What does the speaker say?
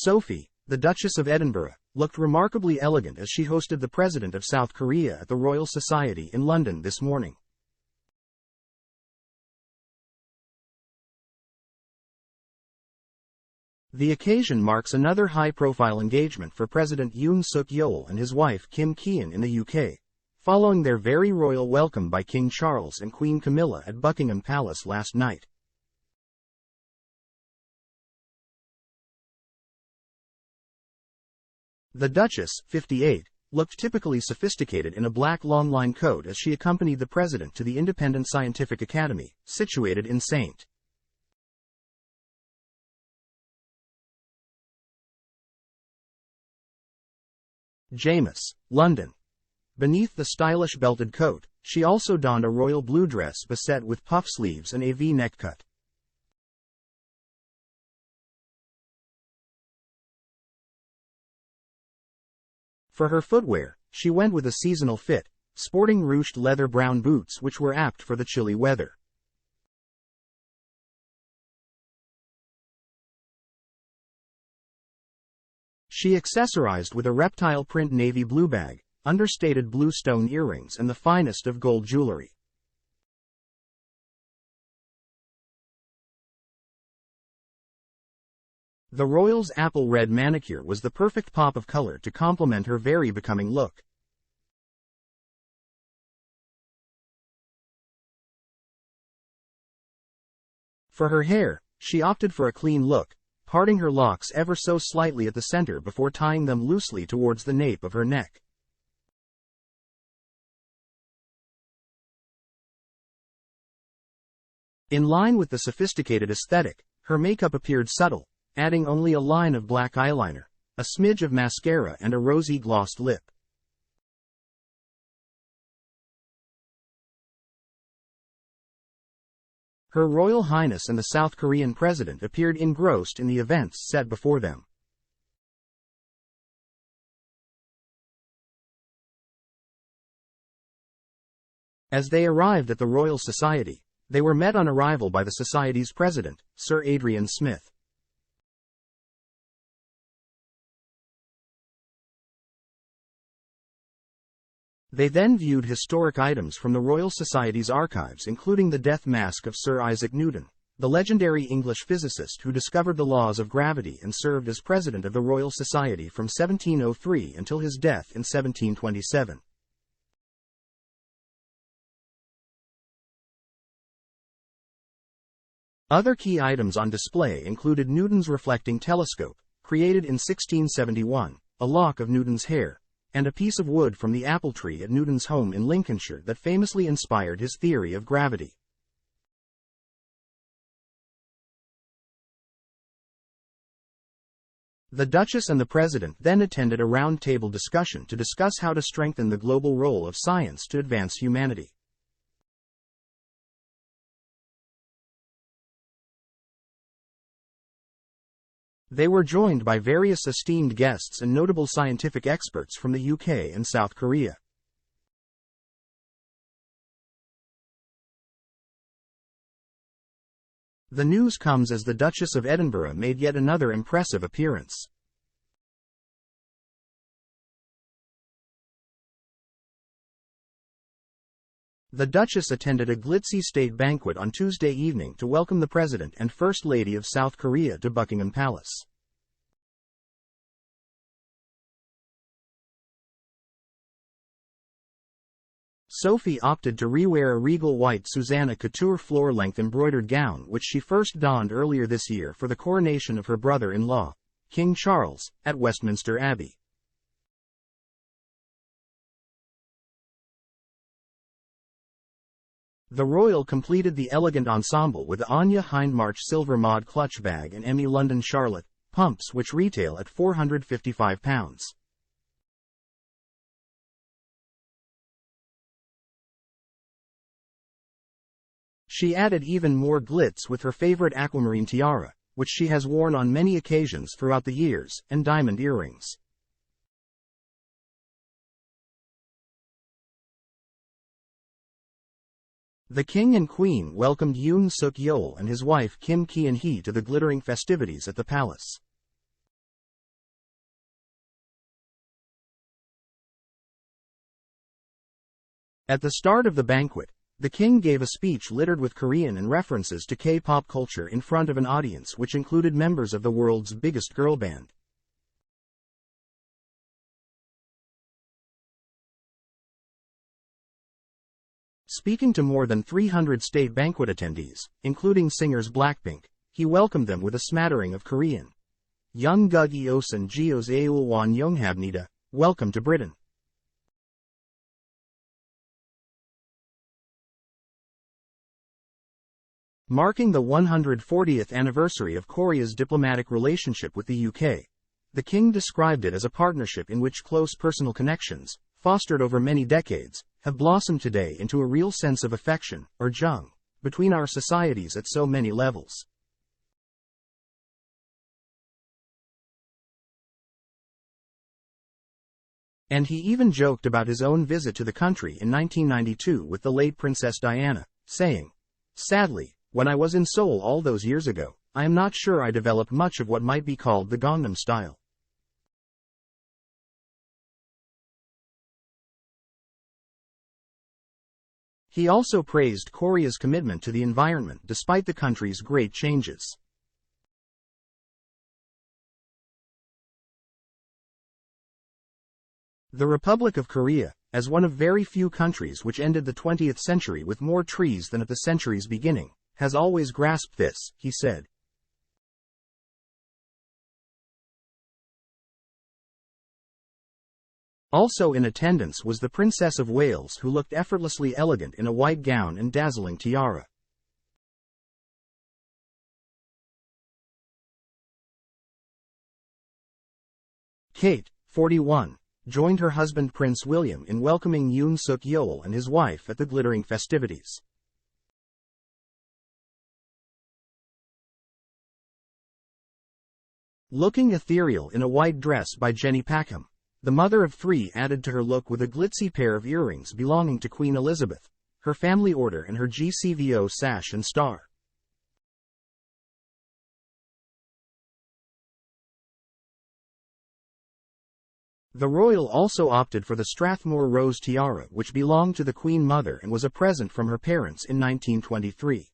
Sophie, the Duchess of Edinburgh, looked remarkably elegant as she hosted the President of South Korea at the Royal Society in London this morning. The occasion marks another high-profile engagement for President Yoon Suk-yeol and his wife Kim Ki-yeon in the UK, following their very royal welcome by King Charles and Queen Camilla at Buckingham Palace last night. The Duchess, 58, looked typically sophisticated in a black long-line coat as she accompanied the President to the Independent Scientific Academy, situated in St. James's, London. Beneath the stylish belted coat, she also donned a royal blue dress beset with puff sleeves and a V-neck cut. For her footwear, she went with a seasonal fit, sporting ruched leather brown boots which were apt for the chilly weather. She accessorized with a reptile print navy blue bag, understated blue stone earrings and the finest of gold jewelry. The royal's apple red manicure was the perfect pop of color to complement her very becoming look. For her hair, she opted for a clean look, parting her locks ever so slightly at the center before tying them loosely towards the nape of her neck. In line with the sophisticated aesthetic, her makeup appeared subtle, adding only a line of black eyeliner, a smidge of mascara and a rosy glossed lip. Her Royal Highness and the South Korean President appeared engrossed in the events set before them. As they arrived at the Royal Society, they were met on arrival by the Society's President, Sir Adrian Smith. They then viewed historic items from the Royal Society's archives, including the death mask of Sir Isaac Newton, the legendary English physicist who discovered the laws of gravity and served as president of the Royal Society from 1703 until his death in 1727. Other key items on display included Newton's reflecting telescope, created in 1671, a lock of Newton's hair, and a piece of wood from the apple tree at Newton's home in Lincolnshire that famously inspired his theory of gravity. The Duchess and the President then attended a round-table discussion to discuss how to strengthen the global role of science to advance humanity. They were joined by various esteemed guests and notable scientific experts from the UK and South Korea. The news comes as the Duchess of Edinburgh made yet another impressive appearance. The Duchess attended a glitzy state banquet on Tuesday evening to welcome the President and First Lady of South Korea to Buckingham Palace. Sophie opted to rewear a regal white Susanna couture floor-length embroidered gown which she first donned earlier this year for the coronation of her brother-in-law, King Charles, at Westminster Abbey. The royal completed the elegant ensemble with Anya Hindmarch silver mod clutch bag and Emmy London Charlotte pumps which retail at £455. She added even more glitz with her favorite aquamarine tiara, which she has worn on many occasions throughout the years, and diamond earrings. The King and Queen welcomed Yoon Suk-yeol and his wife Kim Ki-yeon to the glittering festivities at the palace. At the start of the banquet, the king gave a speech littered with Korean and references to K-pop culture in front of an audience which included members of the world's biggest girl band. Speaking to more than 300 state banquet attendees, including singers Blackpink, he welcomed them with a smattering of Korean. Young Gug Eosan Geos Aulwan Yonghabnida, welcome to Britain. Marking the 140th anniversary of Korea's diplomatic relationship with the UK, the king described it as a partnership in which close personal connections, fostered over many decades, have blossomed today into a real sense of affection, or jung, between our societies at so many levels. And he even joked about his own visit to the country in 1992 with the late Princess Diana, saying, "Sadly, when I was in Seoul all those years ago, I am not sure I developed much of what might be called the Gangnam Style." He also praised Korea's commitment to the environment despite the country's great changes. The Republic of Korea, as one of very few countries which ended the 20th century with more trees than at the century's beginning, has always grasped this, he said. Also in attendance was the Princess of Wales, who looked effortlessly elegant in a white gown and dazzling tiara. Kate, 41, joined her husband Prince William in welcoming Yoon Suk-yeol and his wife at the glittering festivities. Looking ethereal in a white dress by Jenny Packham, the mother of three added to her look with a glitzy pair of earrings belonging to Queen Elizabeth, her family order and her GCVO sash and star. The royal also opted for the Strathmore Rose tiara, which belonged to the Queen Mother and was a present from her parents in 1923.